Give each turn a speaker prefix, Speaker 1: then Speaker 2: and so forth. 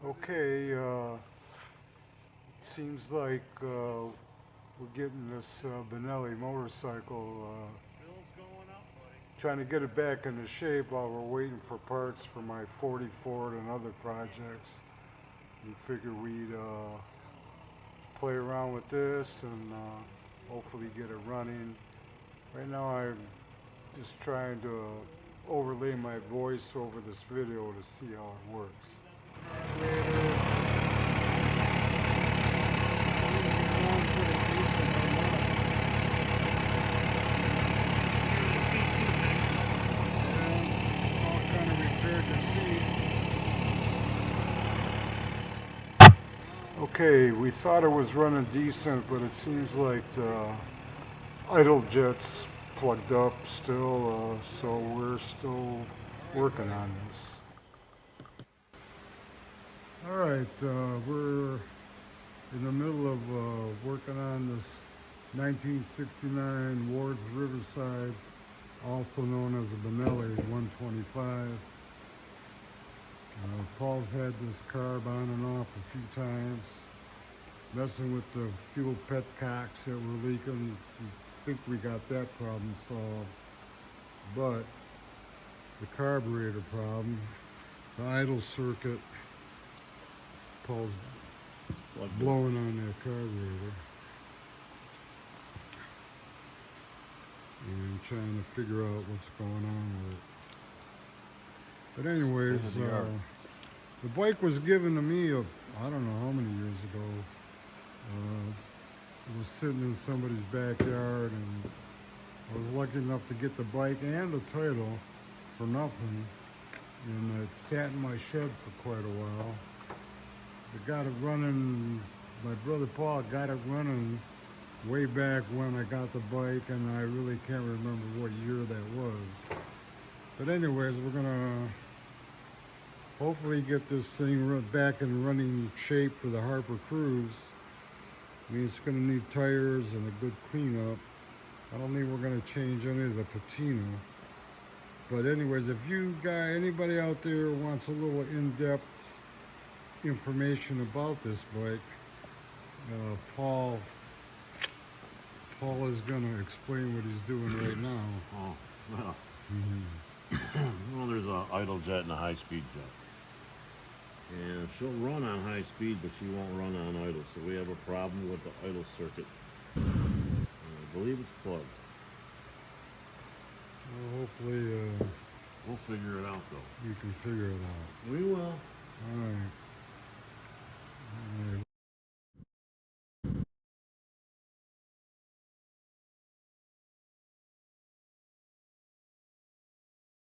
Speaker 1: Okay, seems like we're getting this Benelli motorcycle,
Speaker 2: Bill's going up, buddy.
Speaker 1: trying to get it back into shape while we're waiting for parts for my 40 Ford and other projects. We figured we'd play around with this and hopefully get it running. Right now I'm just trying to overlay my voice over this video to see how it works. Okay, we thought it was running decent, but it seems like the idle jet's plugged up still, so we're still working on this. Alright, we're in the middle of working on this 1969 Ward's Riverside, also known as a Benelli 125. Paul's had this carb on and off a few times, messing with the fuel petcocks that were leaking. We think we got that problem solved, but the carburetor problem, the idle circuit, Paul's blowing on that carburetor and trying to figure out what's going on with it. But anyways, the bike was given to me, I don't know how many years ago. It was sitting in somebody's backyard, and I was lucky enough to get the bike and the title for nothing. And it sat in my shed for quite a while. I got it running, my brother Paul got it running way back when I got the bike, and I really can't remember what year that was. But anyways, we're gonna hopefully get this thing back in running shape for the Harper Cruise. I mean, it's gonna need tires and a good cleanup. I don't think we're gonna change any of the patina. But anyways, if anybody out there wants a little in-depth information about this bike, Paul is gonna explain what he's doing right now.
Speaker 2: Oh, well. Well, there's an idle jet and a high-speed jet. And she'll run on high speed, but she won't run on idle. So we have a problem with the idle circuit. I believe it's plugged.
Speaker 1: Well, hopefully
Speaker 2: We'll figure it out, though.
Speaker 1: you can figure it out.
Speaker 2: We will.
Speaker 1: All right.